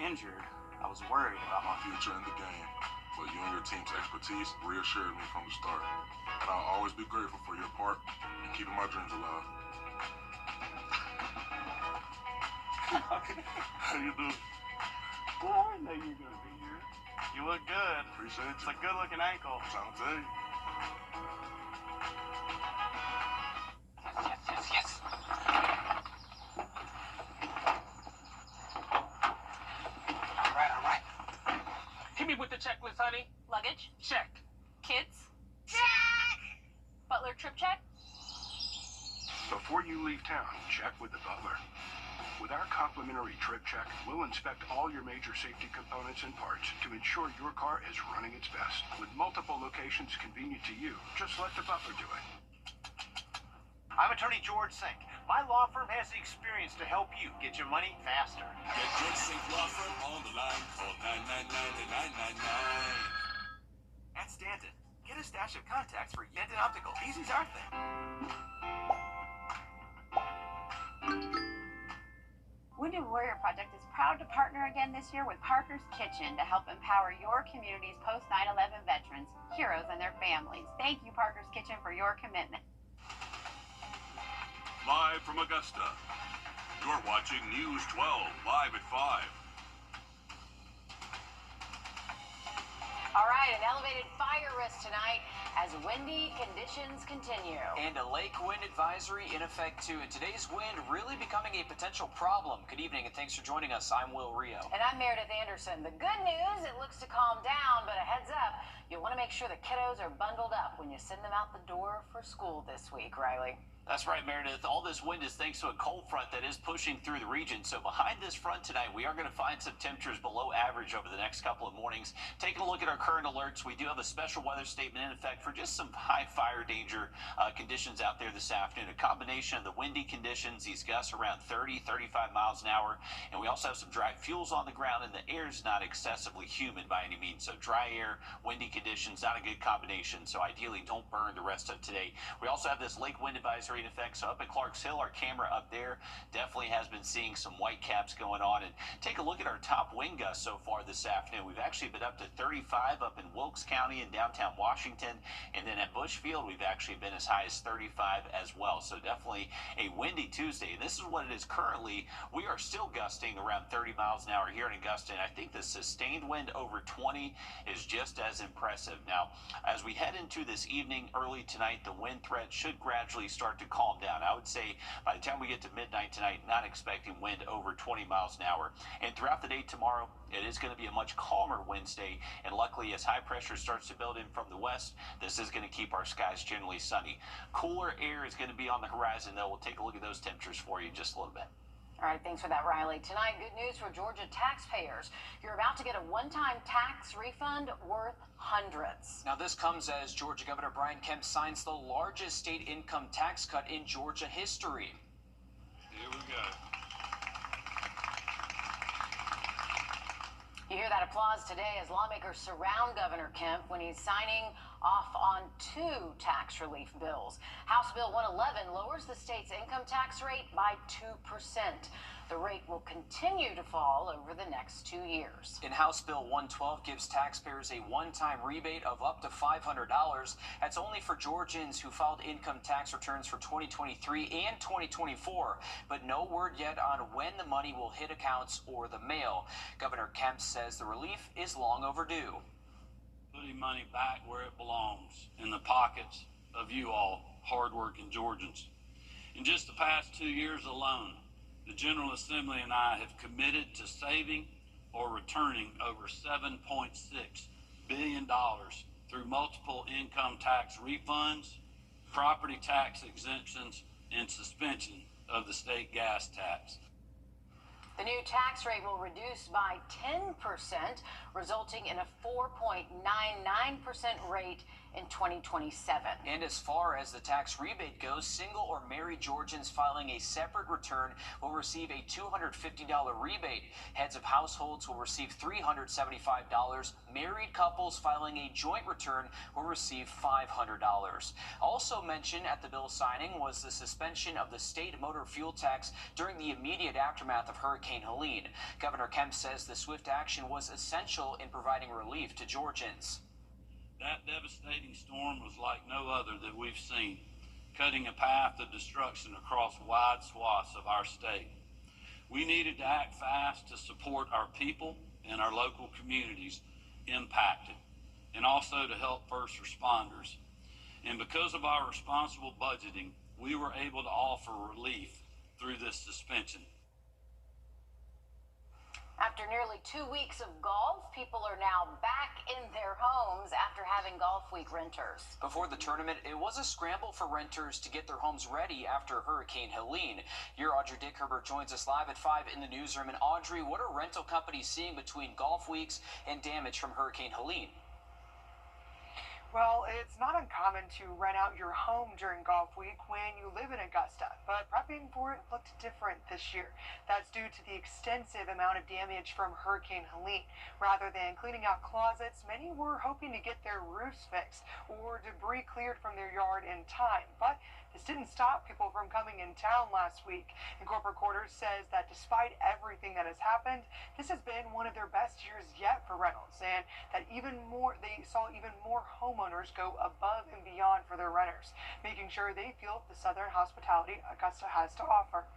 injured, I was worried about my future in the game. But you and your team's expertise reassured me from the start. And I'll always be grateful for your part in keeping my dreams alive. How you doing? Well, I know you're going to be here. You look good. Appreciate It's you. a good-looking ankle. I'm trying to tell you. Yes. All right. Hit me with the checklist, honey. Luggage? Check. Kids? Check! Butler trip check? Before you leave town, check with the butler. With our complimentary trip check, we'll inspect all your major safety components and parts to ensure your car is running its best. With multiple locations convenient to you, just let the butler do it. I'm attorney George Sink. My law firm has the experience to help you get your money faster. Get George Sink Law Firm on the line. Call 999-9999. At Stanton, get a stash of contacts for Stanton Optical. Easy's our thing. Wounded Warrior Project is proud to partner again this year with Parker's Kitchen to help empower your community's post 9/11 veterans, heroes, and their families. Thank you, Parker's Kitchen, for your commitment. Live from Augusta, you're watching News 12, live at 5. All right, an elevated fire risk tonight as windy conditions continue. And a lake wind advisory in effect, too. And today's wind really becoming a potential problem. Good evening, and thanks for joining us. I'm Will Rio. And I'm Meredith Anderson. The good news, it looks to calm down, but a heads up, you'll want to make sure the kiddos are bundled up when you send them out the door for school this week, Riley. That's right, Meredith. All this wind is thanks to a cold front that is pushing through the region. So behind this front tonight, we are going to find some temperatures below average over the next couple of mornings. Taking a look at our current alerts, we do have a special weather statement in effect for just some high fire danger conditions out there this afternoon. A combination of the windy conditions, these gusts around 30, 35 miles an hour. And we also have some dry fuels on the ground, and the air is not excessively humid by any means. So dry air, windy conditions, not a good combination. So ideally, don't burn the rest of today. We also have this lake wind advisory in effect. So up at Clarks Hill, our camera up there definitely has been seeing some white caps going on. And take a look at our top wind gusts so far this afternoon. We've actually been up to 35 up in Wilkes County in downtown Washington. And then at Bushfield, we've actually been as high as 35 as well. So definitely a windy Tuesday. And this is what it is currently. We are still gusting around 30 miles an hour here in Augusta. And I think the sustained wind over 20 is just as impressive. Now, as we head into this evening, early tonight, the wind threat should gradually start to calm down. I would say by the time we get to midnight tonight, not expecting wind over 20 miles an hour. And throughout the day tomorrow, it is going to be a much calmer Wednesday. And luckily, as high pressure starts to build in from the west, this is going to keep our skies generally sunny. Cooler air is going to be on the horizon, though. We'll take a look at those temperatures for you in just a little bit. All right, thanks for that, Riley. Tonight, good news for Georgia taxpayers. You're about to get a one-time tax refund worth hundreds. Now, this comes as Georgia Governor Brian Kemp signs the largest state income tax cut in Georgia history. Here we go. You hear that applause today as lawmakers surround Governor Kemp when he's signing off on 2 tax relief bills. House Bill 111 lowers the state's income tax rate by 2%. The rate will continue to fall over the next 2 years. And House Bill 112 gives taxpayers a one-time rebate of up to $500. That's only for Georgians who filed income tax returns for 2023 and 2024, but no word yet on when the money will hit accounts or the mail. Governor Kemp says the relief is long overdue. Putting money back where it belongs, in the pockets of you all, hardworking Georgians. In just the past 2 years alone, the General Assembly and I have committed to saving or returning over $7.6 billion through multiple income tax refunds, property tax exemptions, and suspension of the state gas tax. The new tax rate will reduce by 10%, resulting in a 4.99% rate in 2027. And as far as the tax rebate goes, single or married Georgians filing a separate return will receive a $250 rebate. Heads of households will receive $375. Married couples filing a joint return will receive $500. Also mentioned at the bill signing was the suspension of the state motor fuel tax during the immediate aftermath of Hurricane Hurricane Helene. Governor Kemp says the swift action was essential in providing relief to Georgians. That devastating storm was like no other that we've seen, cutting a path of destruction across wide swaths of our state. We needed to act fast to support our people and our local communities impacted, and also to help first responders. And because of our responsible budgeting, we were able to offer relief through this suspension. After nearly 2 weeks of golf, people are now back in their homes after having Golf Week renters. Before the tournament, it was a scramble for renters to get their homes ready after Hurricane Helene. Your Audrey Dickherbert joins us live at 5 in the newsroom. And Audrey, what are rental companies seeing between golf weeks and damage from Hurricane Helene? Well, it's not uncommon to rent out your home during Golf Week when you live in Augusta, but prepping for it looked different this year. That's due to the extensive amount of damage from Hurricane Helene. Rather than cleaning out closets, many were hoping to get their roofs fixed or debris cleared from their yard in time. But this didn't stop people from coming in town last week. And corporate quarters says that despite everything that has happened, this has been one of their best years yet for rentals, and that they saw even more homeowners go above and beyond for their renters, making sure they feel the Southern hospitality Augusta has to offer.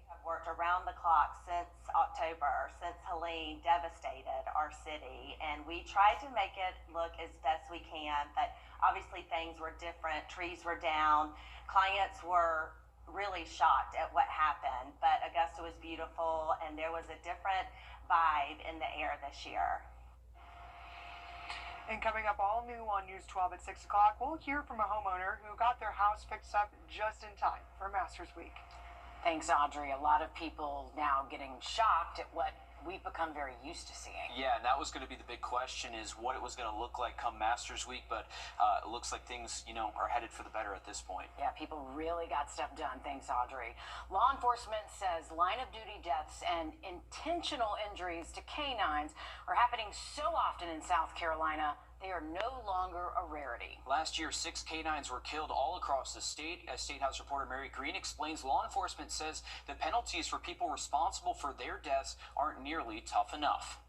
I've worked around the clock since October, since Helene devastated our city, and we tried to make it look as best we can, but obviously things were different. Trees were down. Clients were really shocked at what happened, but Augusta was beautiful, and there was a different vibe in the air this year. And coming up all new on News 12 at 6 o'clock, we'll hear from a homeowner who got their house fixed up just in time for Masters Week. Thanks, Audrey. A lot of people now getting shocked at what we've become very used to seeing. Yeah, and that was going to be the big question, is what it was going to look like come Masters Week, but it looks like things, are headed for the better at this point. Yeah, people really got stuff done. Thanks, Audrey. Law enforcement says line-of-duty deaths and intentional injuries to canines are happening so often in South Carolina, they are no longer a rarity. Last year, 6 canines were killed all across the state. As State House reporter Mary Green explains, law enforcement says the penalties for people responsible for their deaths aren't nearly tough enough.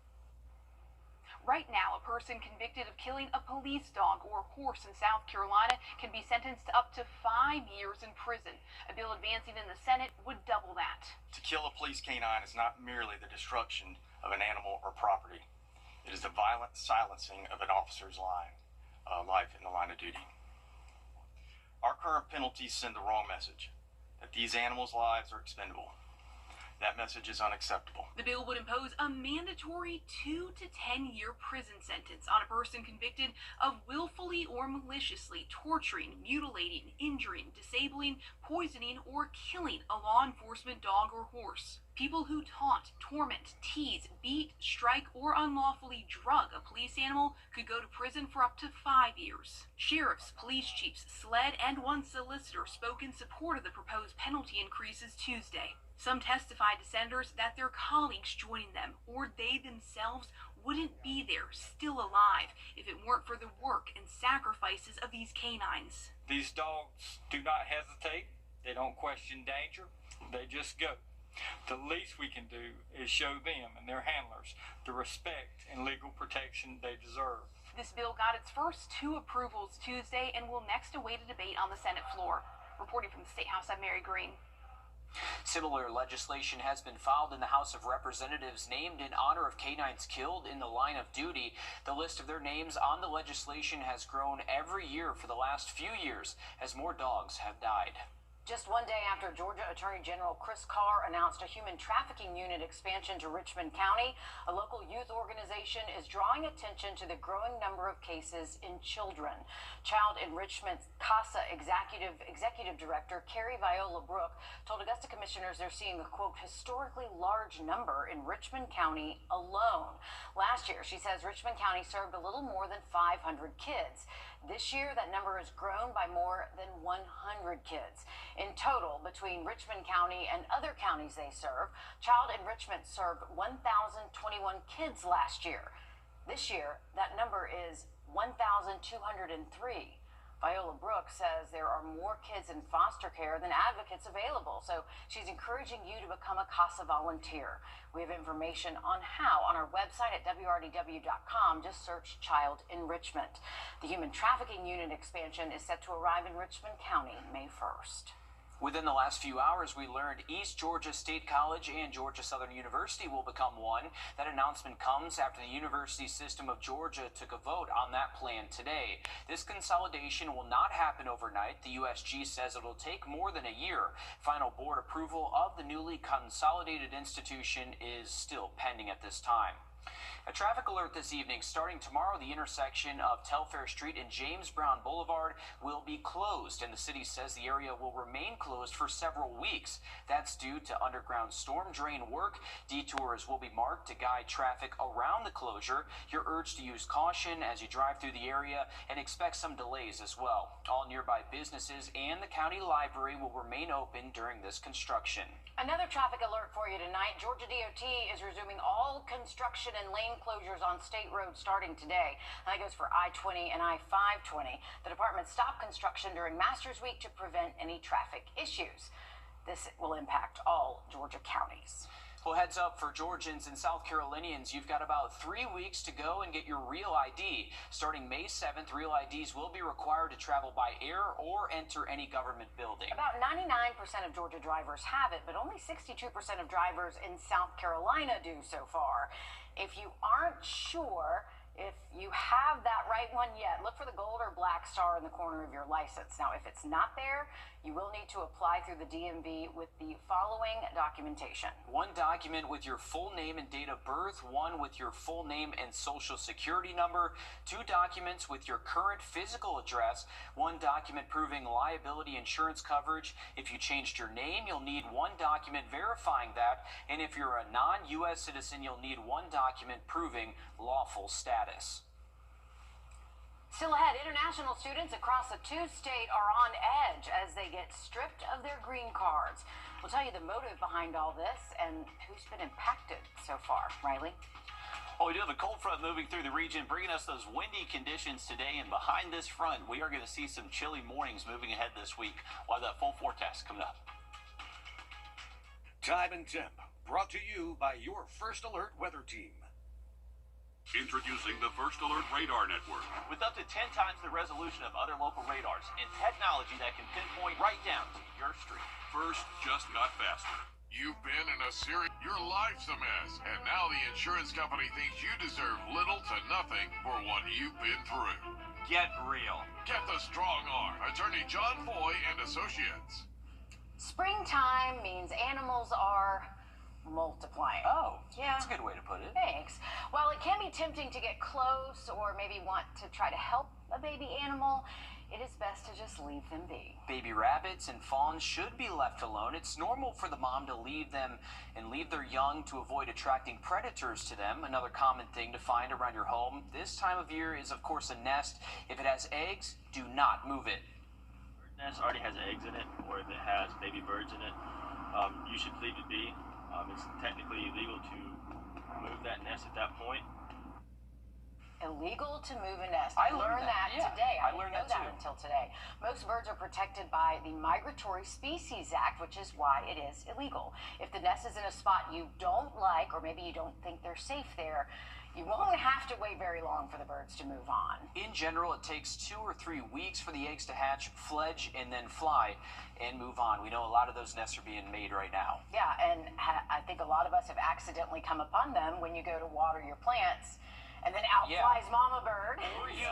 Right now, a person convicted of killing a police dog or horse in South Carolina can be sentenced to up to 5 years in prison. A bill advancing in the Senate would double that. To kill a police canine is not merely the destruction of an animal or property. It is the violent silencing of an officer's life in the line of duty. Our current penalties send the wrong message, that these animals' lives are expendable. That message is unacceptable. The bill would impose a mandatory 2 to 10 year prison sentence on a person convicted of willfully or maliciously torturing, mutilating, injuring, disabling, poisoning, or killing a law enforcement dog or horse. People who taunt, torment, tease, beat, strike, or unlawfully drug a police animal could go to prison for up to 5 years. Sheriffs, police chiefs, SLED, and one solicitor spoke in support of the proposed penalty increases Tuesday. Some testified to senators that their colleagues joining them, or they themselves, wouldn't be there, still alive, if it weren't for the work and sacrifices of these canines. These dogs do not hesitate. They don't question danger. They just go. The least we can do is show them and their handlers the respect and legal protection they deserve. This bill got its first 2 approvals Tuesday and will next await a debate on the Senate floor. Reporting from the State House, I'm Mary Green. Similar legislation has been filed in the House of Representatives named in honor of canines killed in the line of duty. The list of their names on the legislation has grown every year for the last few years as more dogs have died. Just one day after Georgia Attorney General Chris Carr announced a human trafficking unit expansion to Richmond County, a local youth organization is drawing attention to the growing number of cases in children. Child Enrichment CASA Executive Director Carrie Viola Brook told Augusta commissioners they're seeing a, quote, historically large number in Richmond County alone. Last year, she says Richmond County served a little more than 500 kids. This year, that number has grown by more than 100 kids. In total, between Richmond County and other counties they serve, Child Enrichment served 1,021 kids last year. This year, that number is 1,203. Viola Brooks says there are more kids in foster care than advocates available, so she's encouraging you to become a CASA volunteer. We have information on how on our website at wrdw.com. Just search Child Enrichment. The Human Trafficking Unit expansion is set to arrive in Richmond County May 1st. Within the last few hours, we learned East Georgia State College and Georgia Southern University will become one. That announcement comes after the University System of Georgia took a vote on that plan today. This consolidation will not happen overnight. The USG says it will take more than a year. Final board approval of the newly consolidated institution is still pending at this time. A traffic alert this evening. Starting tomorrow, the intersection of Telfair Street and James Brown Boulevard will be closed, and the city says the area will remain closed for several weeks. That's due to underground storm drain work. Detours will be marked to guide traffic around the closure. You're urged to use caution as you drive through the area and expect some delays as well. All nearby businesses and the county library will remain open during this construction. Another traffic alert for you tonight. Georgia DOT is resuming all construction and lane closures on state roads starting today. And that goes for I-20 and I-520. The department stopped construction during Masters Week to prevent any traffic issues. This will impact all Georgia counties. Well, heads up for Georgians and South Carolinians. You've got about 3 weeks to go and get your real ID. Starting May 7th, real IDs will be required to travel by air or enter any government building. About 99% of Georgia drivers have it, but only 62% of drivers in South Carolina do so far. If you aren't sure if you have that right one yet, look for the gold or black star in the corner of your license. Now, if it's not there, you will need to apply through the DMV with the following documentation. One document with your full name and date of birth, one with your full name and social security number, 2 documents with your current physical address, 1 document proving liability insurance coverage. If you changed your name, you'll need 1 document verifying that, and if you're a non-U.S. citizen, you'll need 1 document proving lawful status. Still ahead, international students across the 2-state are on edge as they get stripped of their green cards. We'll tell you the motive behind all this and who's been impacted so far. Riley? Well, we do have a cold front moving through the region, bringing us those windy conditions today. And behind this front, we are going to see some chilly mornings moving ahead this week. We'll have that full forecast coming up. Time and temp, brought to you by your First Alert weather team. Introducing the First Alert Radar Network. With up to 10 times the resolution of other local radars and technology that can pinpoint right down to your street. First just got faster. You've been in a series. Your life's a mess, and now the insurance company thinks you deserve little to nothing for what you've been through. Get real. Get the strong arm. Attorney John Foy and Associates. Springtime means animals are multiplying. Oh, yeah. That's a good way to put it. Thanks. While it can be tempting to get close or maybe want to try to help a baby animal, it is best to just leave them be. Baby rabbits and fawns should be left alone. It's normal for the mom to leave them and leave their young to avoid attracting predators to them. Another common thing to find around your home this time of year is, of course, a nest. If it has eggs, do not move it. Bird nest already has eggs in it, or if it has baby birds in it, you should leave it be. It's technically illegal to move that nest at that point. Illegal to move a nest. I learned that yeah. today. I didn't learned know that too. until today. Most birds are protected by the Migratory Species Act, which is why it is illegal. If the nest is in a spot you don't like, or maybe you don't think they're safe there, you won't have to wait very long for the birds to move on. In general, it takes 2 or 3 weeks for the eggs to hatch, fledge, and then fly and move on. We know a lot of those nests are being made right now. Yeah, and I think a lot of us have accidentally come upon them when you go to water your plants. And then out flies mama bird.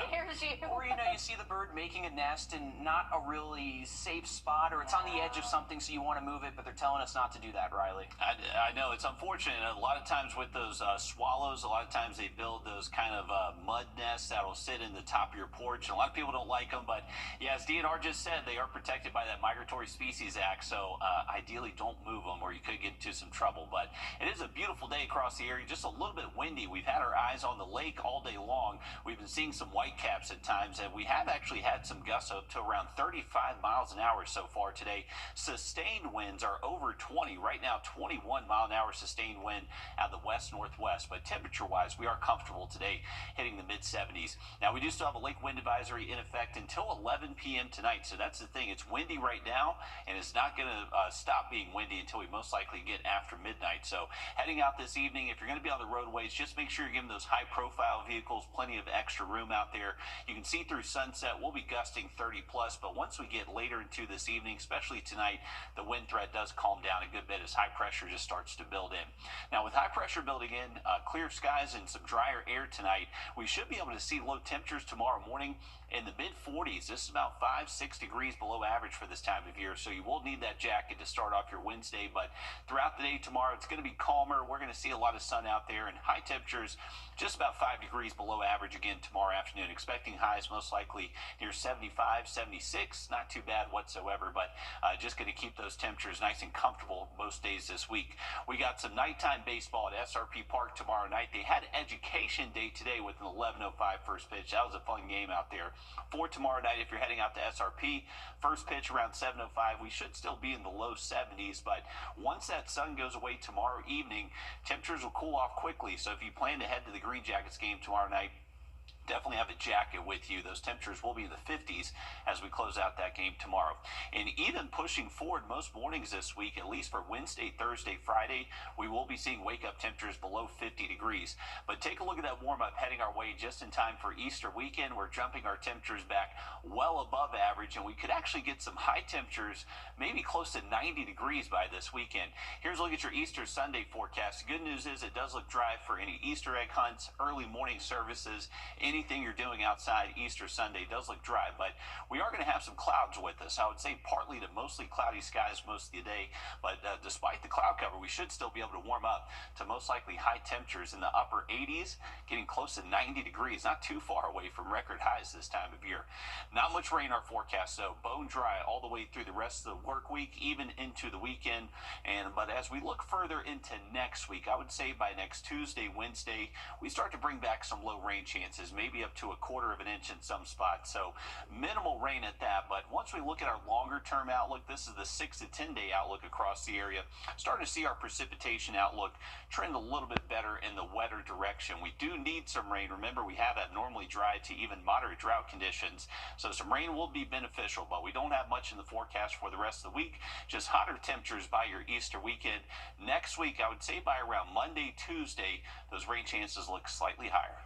Scares you. Or, you see the bird making a nest in not a really safe spot, or it's on the edge of something, so you want to move it, but they're telling us not to do that, Riley. I know, it's unfortunate. A lot of times with those swallows, a lot of times they build those kind of mud nests that'll sit in the top of your porch. And a lot of people don't like them, but yeah, as DNR just said, they are protected by that Migratory Species Act, so ideally don't move them or you could get into some trouble. But it is a beautiful day across the area, just a little bit windy. We've had our eyes on the lake all day long. We've been seeing some whitecaps at times, and we have actually had some gusts up to around 35 miles an hour so far today. Sustained winds are over 20. Right now, 21 mile an hour sustained wind out of the west-northwest. But temperature-wise, we are comfortable today, hitting the mid-70s. Now, we do still have a lake wind advisory in effect until 11 p.m. tonight, so that's the thing. It's windy right now, and it's not going to stop being windy until we most likely get after midnight. So heading out this evening, if you're going to be on the roadways, just make sure you're giving those high-profile vehicles plenty of extra room out there. You can see through sunset. We'll be gusting 30-plus, but once we get later into this evening, especially tonight, the wind threat does calm down a good bit as high pressure just starts to build in. Now, with high pressure building in, clear skies and some drier air tonight, we should be able to see low temperatures tomorrow morning in the mid-40s. This is about 5-6 degrees below average for this time of year, so you will need that jacket to start off your Wednesday. But throughout the day tomorrow, it's going to be calmer. We're going to see a lot of sun out there, and high temperatures just about 5 degrees below average again tomorrow afternoon. Expecting highs most likely near 75, 76. Not too bad whatsoever, but just going to keep those temperatures nice and comfortable most days this week. We got some nighttime baseball at SRP Park tomorrow night. They had Education Day today with an 11:05 first pitch. That was a fun game out there. For tomorrow night, if you're heading out to SRP, first pitch around 7:05. We should still be in the low 70s, but once that sun goes away tomorrow evening, temperatures will cool off quickly. So if you plan to head to the Green Jackets game tomorrow night, definitely have a jacket with you. Those temperatures will be in the 50s as we close out that game tomorrow. And even pushing forward most mornings this week, at least for Wednesday, Thursday, Friday, we will be seeing wake-up temperatures below 50 degrees. But take a look at that warm-up heading our way just in time for Easter weekend. We're jumping our temperatures back well above average, and we could actually get some high temperatures, maybe close to 90 degrees by this weekend. Here's a look at your Easter Sunday forecast. The good news is it does look dry for any Easter egg hunts, early morning services, anything you're doing outside Easter Sunday does look dry, but we are going to have some clouds with us. I would say partly to mostly cloudy skies most of the day, but despite the cloud cover, we should still be able to warm up to most likely high temperatures in the upper 80s, getting close to 90 degrees, not too far away from record highs this time of year. Not much rain in our forecast, so bone dry all the way through the rest of the work week, even into the weekend. But as we look further into next week, I would say by next Tuesday, Wednesday, we start to bring back some low rain chances, maybe up to 1/4 of an inch in some spots. So minimal rain at that. But once we look at our longer term outlook, this is the 6 to 10 day outlook across the area, starting to see our precipitation outlook trend a little bit better in the wetter direction. We do need some rain. Remember, we have abnormally dry to even moderate drought conditions, so some rain will be beneficial, but we don't have much in the forecast for the rest of the week. Just hotter temperatures by your Easter weekend. Next week, I would say by around Monday, Tuesday, those rain chances look slightly higher.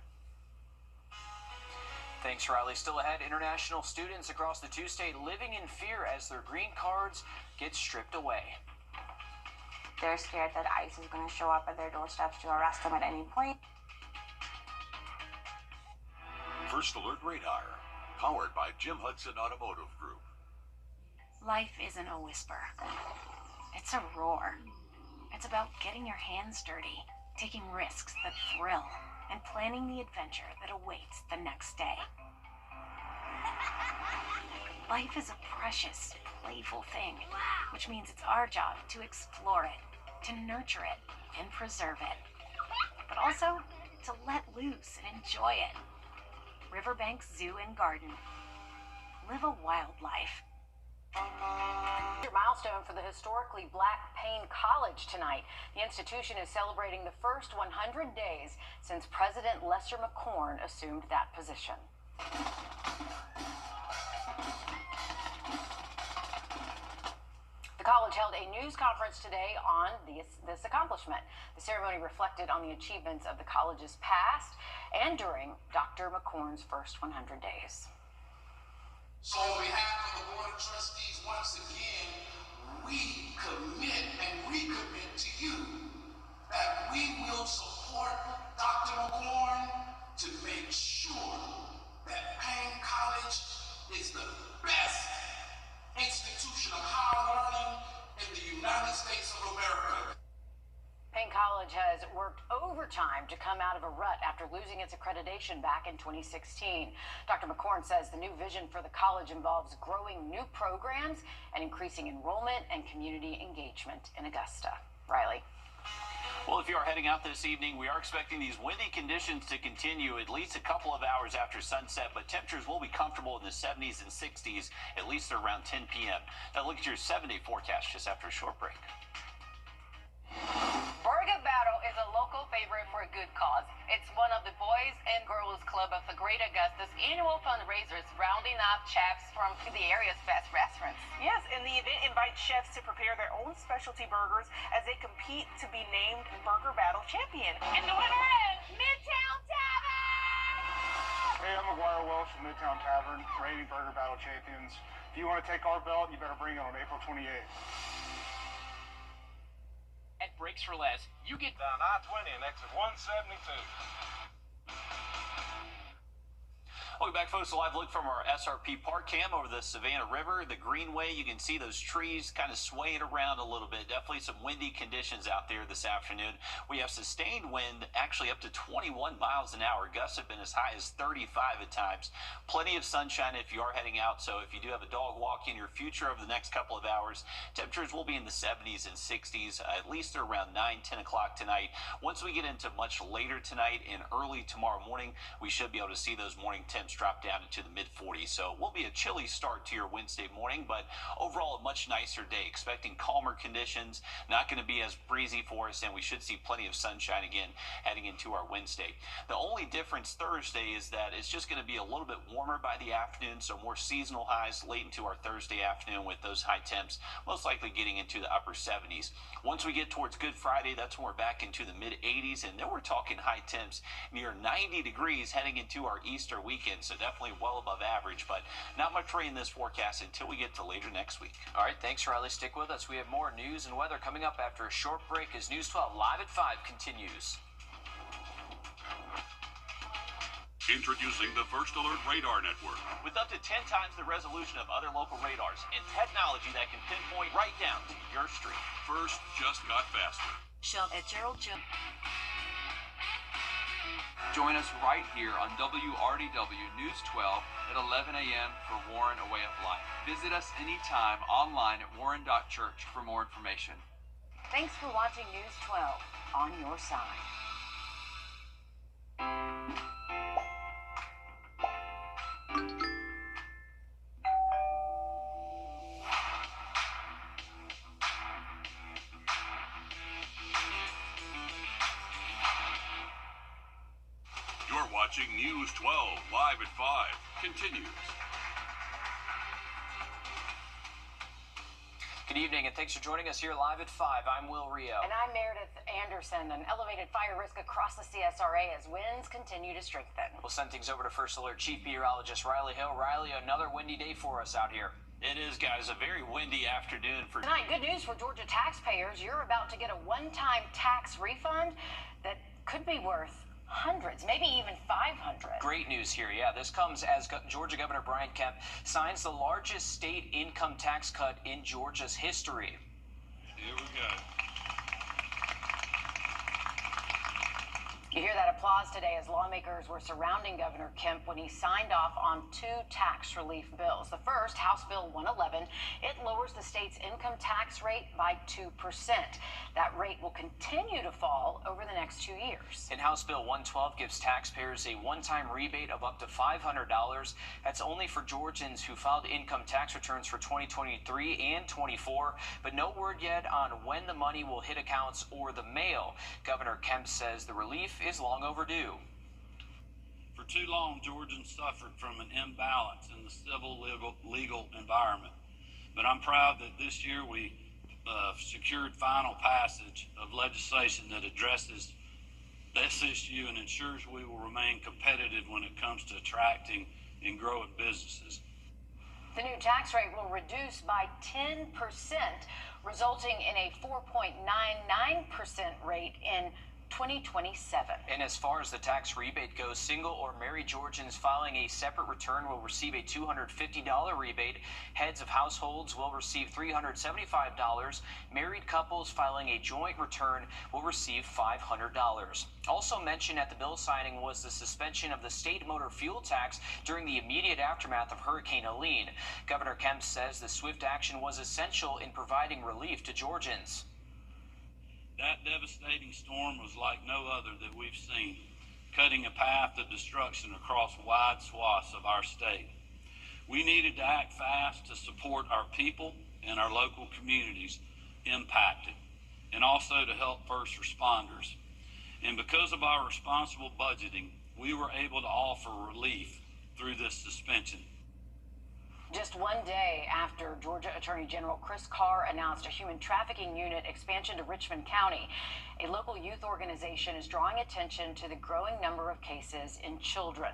Thanks, Riley. Still ahead, international students across the two-state living in fear as their green cards get stripped away. They're scared that ICE is going to show up at their doorsteps to arrest them at any point. First Alert Radar, powered by Jim Hudson Automotive Group. Life isn't a whisper. It's a roar. It's about getting your hands dirty, taking risks that thrill, and planning the adventure that awaits the next day. Life is a precious, playful thing, which means it's our job to explore it, to nurture it, and preserve it. But also, to let loose and enjoy it. Riverbank Zoo and Garden. Live a wild life. Major milestone for the historically black Payne College tonight. The institution is celebrating the first 100 days since President Lester McCorn assumed that position. The college held a news conference today on this accomplishment. The ceremony reflected on the achievements of the college's past and during Dr. McCorn's first 100 days. So on behalf of the Board of Trustees, once again, we commit and recommit to you that we will support Dr. McCorn to make sure that Payne College is the best institution of higher learning in the United States of America. Payne College has worked overtime to come out of a rut after losing its accreditation back in 2016. Dr. McCorn says the new vision for the college involves growing new programs and increasing enrollment and community engagement in Augusta. Riley. Well, if you are heading out this evening, we are expecting these windy conditions to continue at least a couple of hours after sunset, but temperatures will be comfortable in the 70s and 60s, at least around 10 p.m. Now look at your 7-day forecast just after a short break. Burga battle is a local favorite for a good cause. It's one of the Boys and Girls Club of the Great Augusta's annual fundraisers, rounding up chefs from the area's best restaurants. Yes, and the event invites chefs to prepare their own specialty burgers as they compete to be named Burger Battle Champion. And the winner is Midtown Tavern! Hey, I'm McGuire Welsh from Midtown Tavern, reigning Burger Battle Champions. If you want to take our belt, you better bring it on April 28th. At Breaks for Less, you get down I-20 and exit 172. Welcome back, folks. A live look from our SRP park cam over the Savannah River, the Greenway. You can see those trees kind of swaying around a little bit. Definitely some windy conditions out there this afternoon. We have sustained wind, actually up to 21 miles an hour. Gusts have been as high as 35 at times. Plenty of sunshine if you are heading out. So if you do have a dog walk in your future over the next couple of hours, temperatures will be in the 70s and 60s, at least around 9, 10 o'clock tonight. Once we get into much later tonight and early tomorrow morning, we should be able to see those morning temps drop down into the mid-40s. So it will be a chilly start to your Wednesday morning, but overall a much nicer day. Expecting calmer conditions, not going to be as breezy for us, and we should see plenty of sunshine again heading into our Wednesday. The only difference Thursday is that it's just going to be a little bit warmer by the afternoon, so more seasonal highs late into our Thursday afternoon with those high temps, most likely getting into the upper 70s. Once we get towards Good Friday, that's when we're back into the mid-80s, and then we're talking high temps near 90 degrees heading into our Easter weekend. So definitely well above average, but not much rain in this forecast until we get to later next week. All right, thanks, Riley. Stick with us. We have more news and weather coming up after a short break as News 12 Live at 5 continues. Introducing the First Alert Radar Network. With up to 10 times the resolution of other local radars and technology that can pinpoint right down to your street. First just got faster. Shop at Gerald Jones. Join us right here on WRDW News 12 at 11 a.m. for Warren A Way of Life. Visit us anytime online at warren.church for more information. Thanks for watching News 12 on your side. You're watching News 12 Live at 5 continues. Good evening, and thanks for joining us here live at 5. I'm Will Rio. And I'm Meredith Anderson. An elevated fire risk across the CSRA as winds continue to strengthen. We'll send things over to First Alert Chief Meteorologist Riley Hill. Riley, another windy day for us out here. It is, guys, a very windy afternoon for tonight. Good news for Georgia taxpayers. You're about to get a one-time tax refund that could be worth hundreds, maybe even 500. Great news here. Yeah, this comes as Georgia Governor Brian Kemp signs the largest state income tax cut in Georgia's history. Here we go. You hear that applause today as lawmakers were surrounding Governor Kemp when he signed off on 2 tax relief bills. The first, House Bill 111, it lowers the state's income tax rate by 2%. That rate will continue to fall over the next 2 years. And House Bill 112 gives taxpayers a one-time rebate of up to $500. That's only for Georgians who filed income tax returns for 2023 and 24, but no word yet on when the money will hit accounts or the mail. Governor Kemp says the relief is long overdue. For too long, Georgians suffered from an imbalance in the civil legal environment. But I'm proud that this year we secured final passage of legislation that addresses this issue and ensures we will remain competitive when it comes to attracting and growing businesses. The new tax rate will reduce by 10%, resulting in a 4.99% rate in 2027. And as far as the tax rebate goes, single or married Georgians filing a separate return will receive a $250 rebate. Heads of households will receive $375. Married couples filing a joint return will receive $500. Also mentioned at the bill signing was the suspension of the state motor fuel tax during the immediate aftermath of Hurricane Helene. Governor Kemp says the swift action was essential in providing relief to Georgians. That devastating storm was like no other that we've seen, cutting a path of destruction across wide swaths of our state. We needed to act fast to support our people and our local communities impacted, and also to help first responders. And because of our responsible budgeting, we were able to offer relief through this suspension. Just one day after Georgia Attorney General Chris Carr announced a human trafficking unit expansion to Richmond County, a local youth organization is drawing attention to the growing number of cases in children.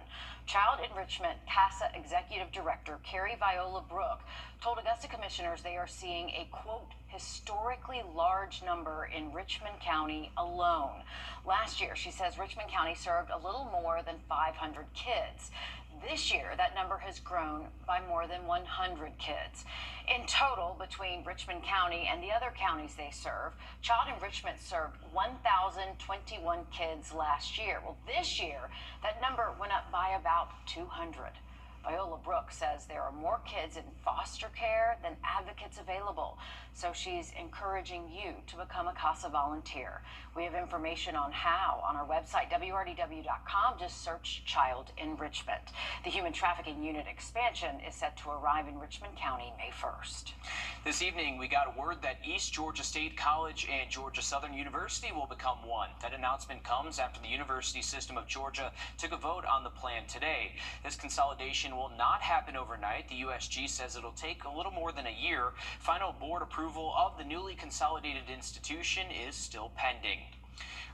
Child Enrichment CASA Executive Director Carrie Viola Brooke told Augusta commissioners they are seeing a, quote, historically large number in Richmond County alone. Last year, she says Richmond County served a little more than 500 kids. This year, that number has grown by more than 100 kids. In total, between Richmond County and the other counties they serve, Child Enrichment served 1,021 kids last year. Well, this year, that number went up by about 200. Viola Brooke says there are more kids in foster care than advocates available, so she's encouraging you to become a CASA volunteer. We have information on how on our website, wrdw.com. Just search Child Enrichment. The human trafficking unit expansion is set to arrive in Richmond County May 1st. This evening, we got word that East Georgia State College and Georgia Southern University will become one. That announcement comes after the University System of Georgia took a vote on the plan today. This consolidation will not happen overnight. The USG says it'll take a little more than a year. Final board approval of the newly consolidated institution is still pending.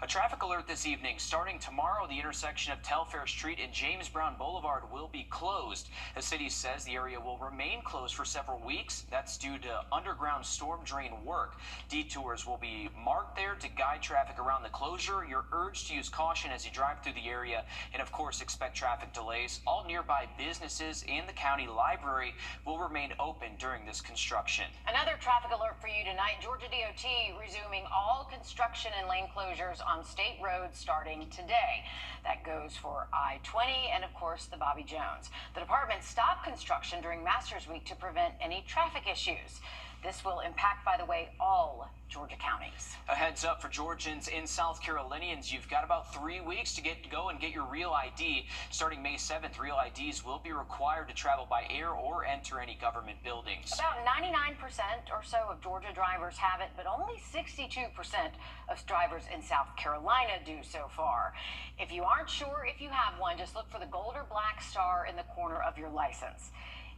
A traffic alert this evening. Starting tomorrow, the intersection of Telfair Street and James Brown Boulevard will be closed. The city says the area will remain closed for several weeks. That's due to underground storm drain work. Detours will be marked there to guide traffic around the closure. You're urged to use caution as you drive through the area, and of course expect traffic delays. All nearby businesses and the county library will remain open during this construction. Another traffic alert for you tonight. Georgia DOT resuming all construction and lane closures on state roads starting today. That goes for I-20 and, of course, the Bobby Jones. The department stopped construction during Masters Week to prevent any traffic issues. This will impact, by the way, all Georgia counties. A heads up for Georgians and South Carolinians. You've got about 3 weeks to go and get your real ID. Starting May 7th, real IDs will be required to travel by air or enter any government buildings. About 99% or so of Georgia drivers have it, but only 62% of drivers in South Carolina do so far. If you aren't sure if you have one, just look for the gold or black star in the corner of your license.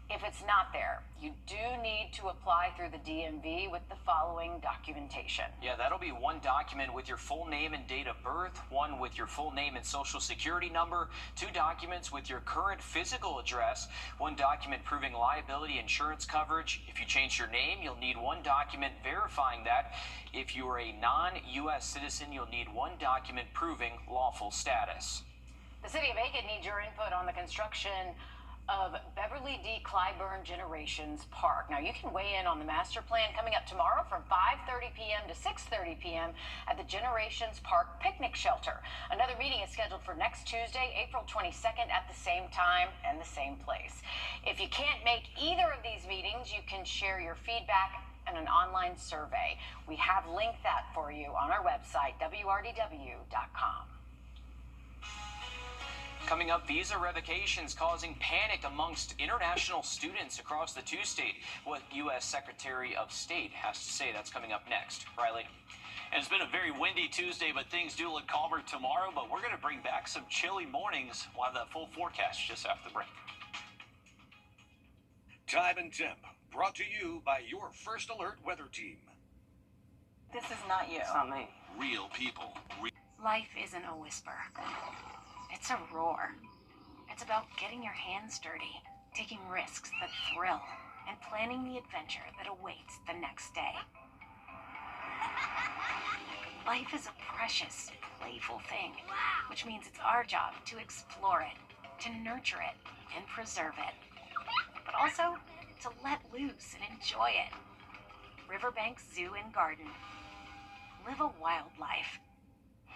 If it's not there, you do need to apply through the DMV with the following documentation. Yeah, that'll be one document with your full name and date of birth, one with your full name and social security number, 2 documents with your current physical address, 1 document proving liability insurance coverage. If you change your name, you'll need 1 document verifying that. If you are a non-U.S. citizen, you'll need 1 document proving lawful status. The city of Aiken needs your input on the construction of Beverly D. Clyburn Generations Park. Now, you can weigh in on the master plan coming up tomorrow from 5:30 p.m. to 6:30 p.m. at the Generations Park Picnic Shelter. Another meeting is scheduled for next Tuesday, April 22nd at the same time and the same place. If you can't make either of these meetings, you can share your feedback in an online survey. We have linked that for you on our website, wrdw.com. Coming up, visa revocations causing panic amongst international students across the 2-state. What U.S. Secretary of State has to say. That's coming up next. Riley. And it's been a very windy Tuesday, but things do look calmer tomorrow. But we're going to bring back some chilly mornings. We'll have that full forecast just after the break. Time and temp, brought to you by your First Alert weather team. This is not you. It's not me. Real people. Life isn't a whisper. It's a roar. It's about getting your hands dirty, taking risks that thrill, and planning the adventure that awaits the next day. Life is a precious, playful thing, which means it's our job to explore it, to nurture it, and preserve it. But also to let loose and enjoy it. Riverbank Zoo and Garden. Live a wild life.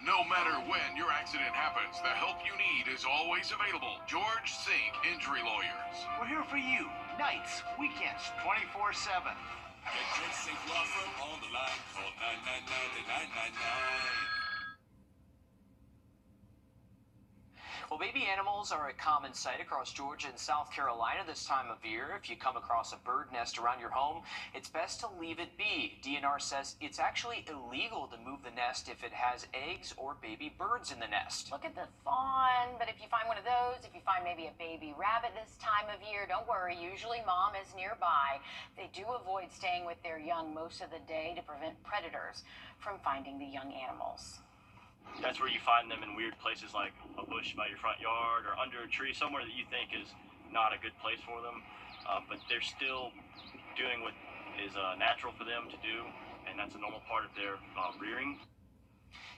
No matter when your accident happens, the help you need is always available. George Sink Injury Lawyers. We're here for you, nights, weekends, 24/7. Get George Sink Law Firm on the line. Call 999-9999. Well, baby animals are a common sight across Georgia and South Carolina this time of year. If you come across a bird nest around your home, it's best to leave it be. DNR says it's actually illegal to move the nest if it has eggs or baby birds in the nest. Look at the fawn, but if you find one of those, if you find maybe a baby rabbit this time of year, don't worry, usually mom is nearby. They do avoid staying with their young most of the day to prevent predators from finding the young animals. That's where you find them in weird places like a bush by your front yard or under a tree, somewhere that you think is not a good place for them. But they're still doing what is natural for them to do, and that's a normal part of their rearing.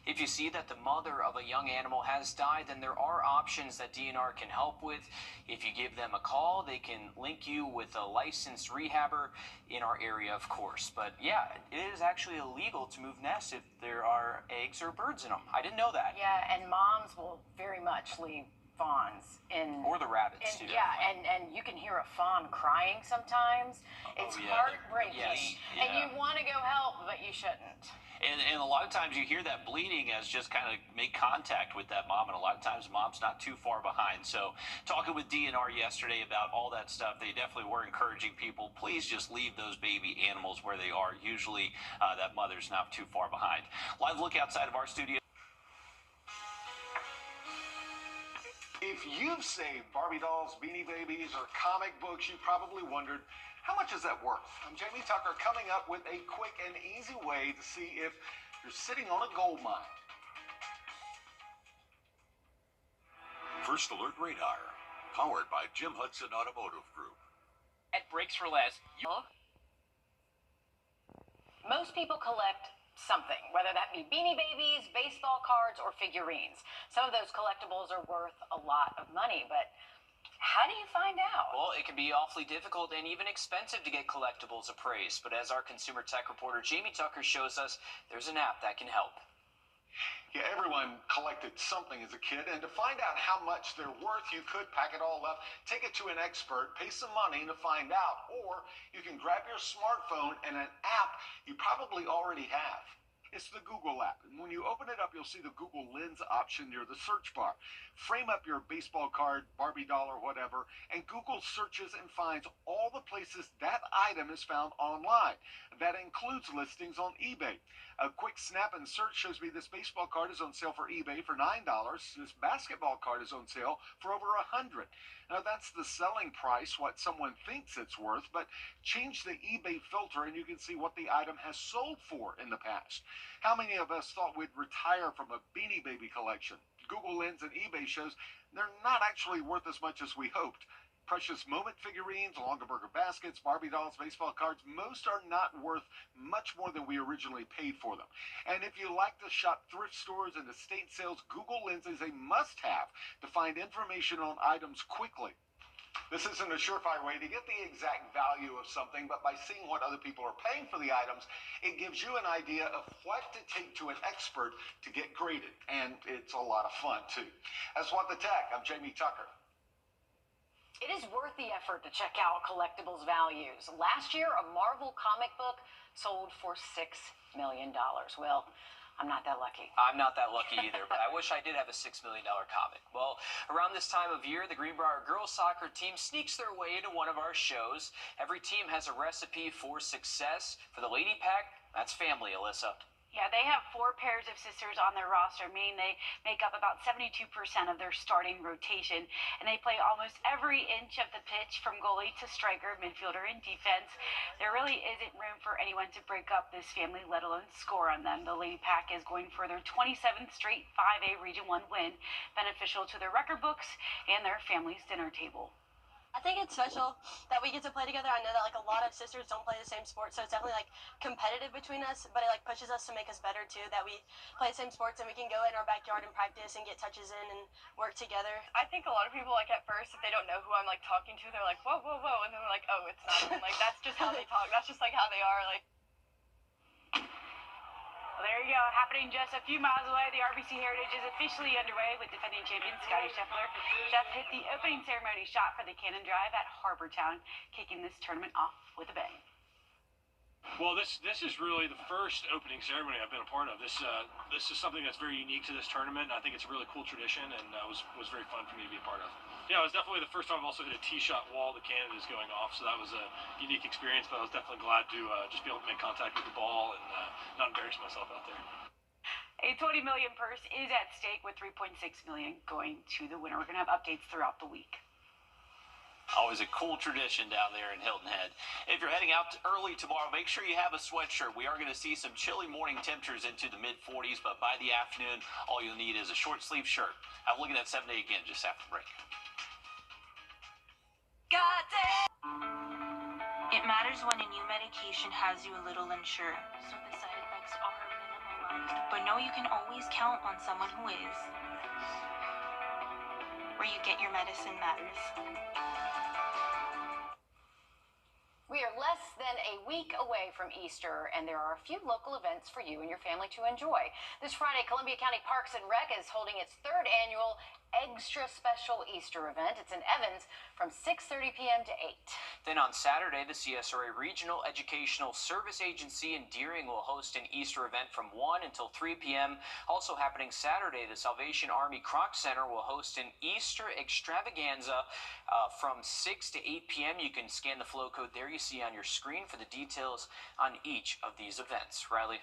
If you see that the mother of a young animal has died, then there are options that DNR can help with. If you give them a call, they can link you with a licensed rehabber in our area, of course. But yeah, it is actually illegal to move nests if there are eggs or birds in them. I didn't know that. Yeah, and moms will very much leave fawns in, or the rabbits too. Yeah, and you can hear a fawn crying sometimes. It's heartbreaking. Yes, and you want to go help, but you shouldn't. And a lot of times you hear that bleating as just kind of make contact with that mom, and a lot of times mom's not too far behind. So talking with DNR yesterday about all that stuff, they definitely were encouraging people, please just leave those baby animals where they are. Usually that mother's not too far behind. Live look outside of our studio. If you've saved Barbie dolls, Beanie Babies, or comic books, you probably wondered, how much is that worth? I'm Jamie Tucker, coming up with a quick and easy way to see if you're sitting on a gold mine. First Alert Radar, powered by Jim Hudson Automotive Group. At Breaks for Less, most people collect something, whether that be Beanie Babies, baseball cards, or figurines. Some of those collectibles are worth a lot of money, but how do you find out? Well, it can be awfully difficult and even expensive to get collectibles appraised. But as our consumer tech reporter Jamie Tucker shows us, there's an app that can help. Yeah, everyone collected something as a kid, and to find out how much they're worth, you could pack it all up, take it to an expert, pay some money to find out, or you can grab your smartphone and an app you probably already have. It's the Google app, and when you open it up, you'll see the Google Lens option near the search bar. Frame up your baseball card, Barbie doll, or whatever, and Google searches and finds all the places that item is found online. That includes listings on eBay. A quick snap and search shows me this baseball card is on sale for eBay for $9. This basketball card is on sale for over $100. Now that's the selling price, what someone thinks it's worth, but change the eBay filter and you can see what the item has sold for in the past. How many of us thought we'd retire from a Beanie Baby collection? Google Lens and eBay shows they're not actually worth as much as we hoped. Precious Moment figurines, Longaberger baskets, Barbie dolls, baseball cards, most are not worth much more than we originally paid for them. And if you like to shop thrift stores and estate sales, Google Lens is a must-have to find information on items quickly. This isn't a surefire way to get the exact value of something, but by seeing what other people are paying for the items, it gives you an idea of what to take to an expert to get graded. And it's a lot of fun, too. That's What the Tech. I'm Jamie Tucker. It is worth the effort to check out collectibles values. Last year, a Marvel comic book sold for $6 million. Well, I'm not that lucky. I'm not that lucky either, but I wish I did have a $6 million comic. Well, around this time of year, the Greenbrier girls soccer team sneaks their way into one of our shows. Every team has a recipe for success. For the Lady Pack, that's family, Alyssa. Yeah, they have 4 pairs of sisters on their roster, meaning they make up about 72% of their starting rotation, and they play almost every inch of the pitch from goalie to striker, midfielder, and defense. There really isn't room for anyone to break up this family, let alone score on them. The Lady Pack is going for their 27th straight 5A Region 1 win, beneficial to their record books and their family's dinner table. I think it's special that we get to play together. I know that a lot of sisters don't play the same sport, so it's definitely competitive between us, but it pushes us to make us better too, that we play the same sports and we can go in our backyard and practice and get touches in and work together. I think a lot of people at first, if they don't know who I'm talking to, they're like, whoa, whoa, whoa, and then they're like, oh, it's not. And, that's just how they talk. That's just how they are. Well, there you go. Happening just a few miles away, the RBC Heritage is officially underway with defending champion Scotty Scheffler. Sheff hit the opening ceremony shot for the Cannon Drive at Harbortown, kicking this tournament off with a bang. Well, this is really the first opening ceremony I've been a part of. This is something that's very unique to this tournament, and I think it's a really cool tradition, and was very fun for me to be a part of. Yeah, it was definitely the first time I've also hit a tee shot while the cannon is going off, so that was a unique experience. But I was definitely glad to just be able to make contact with the ball and not embarrass myself out there. A $20 million purse is at stake, with $3.6 million going to the winner. We're going to have updates throughout the week. Always a cool tradition down there in Hilton Head. If you're heading out early tomorrow, make sure you have a sweatshirt. We are going to see some chilly morning temperatures into the mid-40s, but by the afternoon, all you'll need is a short sleeve shirt. I'm looking at 7 Day again just after the break. Got it! It matters when a new medication has you a little unsure, so the side effects are minimalized. But know you can always count on someone who is. Where you get your medicine matters. We are less than a week away from Easter, and there are a few local events for you and your family to enjoy. This Friday, Columbia County Parks and Rec is holding its third annual Extra Special Easter event. It's in Evans from 6:30 p.m. to 8. Then on Saturday, the CSRA Regional Educational Service Agency in Deering will host an Easter event from 1 until 3 p.m. Also happening Saturday, the Salvation Army Kroc Center will host an Easter extravaganza from 6 to 8 p.m. You can scan the flow code there you see on your screen for the details on each of these events. Riley?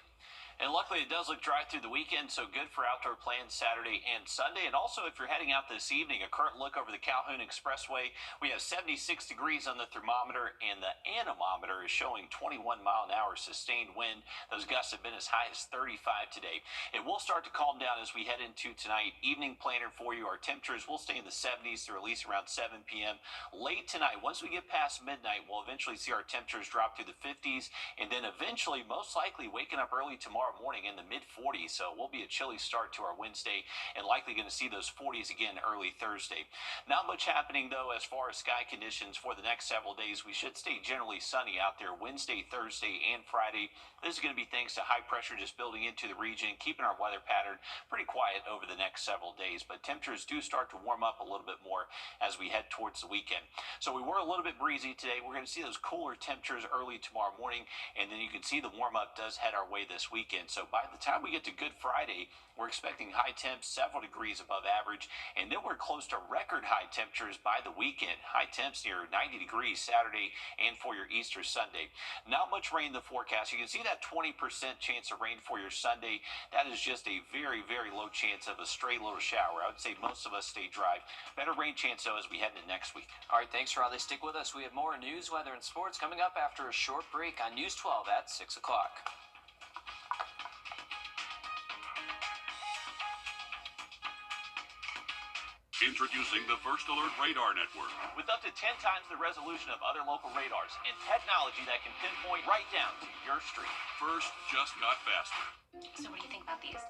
And luckily, it does look dry through the weekend, so good for outdoor plans Saturday and Sunday. And also, if you're heading out this evening, a current look over the Calhoun Expressway, we have 76 degrees on the thermometer, and the anemometer is showing 21-mile-an-hour sustained wind. Those gusts have been as high as 35 today. It will start to calm down as we head into tonight. Evening planner for you. Our temperatures will stay in the 70s through at least around 7 p.m. Late tonight, once we get past midnight, we'll eventually see our temperatures drop to the 50s, and then eventually, most likely, waking up early tomorrow morning in the mid-40s, so it will be a chilly start to our Wednesday, and likely going to see those 40s again early Thursday. Not much happening, though, as far as sky conditions for the next several days. We should stay generally sunny out there Wednesday, Thursday, and Friday. This is going to be thanks to high pressure just building into the region, keeping our weather pattern pretty quiet over the next several days, but temperatures do start to warm up a little bit more as we head towards the weekend. So we were a little bit breezy today. We're going to see those cooler temperatures early tomorrow morning, and then you can see the warm-up does head our way this weekend. So by the time we get to Good Friday, we're expecting high temps several degrees above average, and then we're close to record high temperatures by the weekend. High temps near 90 degrees Saturday and for your Easter Sunday. Not much rain in the forecast. You can see that 20% chance of rain for your Sunday. That is just a very, very low chance of a stray little shower. I would say most of us stay dry. Better rain chance, though, as we head into next week. All right, thanks, Riley. Stick with us. We have more news, weather, and sports coming up after a short break on News 12 at 6 o'clock. Introducing the First Alert Radar Network. With up to 10 times the resolution of other local radars and technology that can pinpoint right down to your street. First just got faster. So what do you think about these?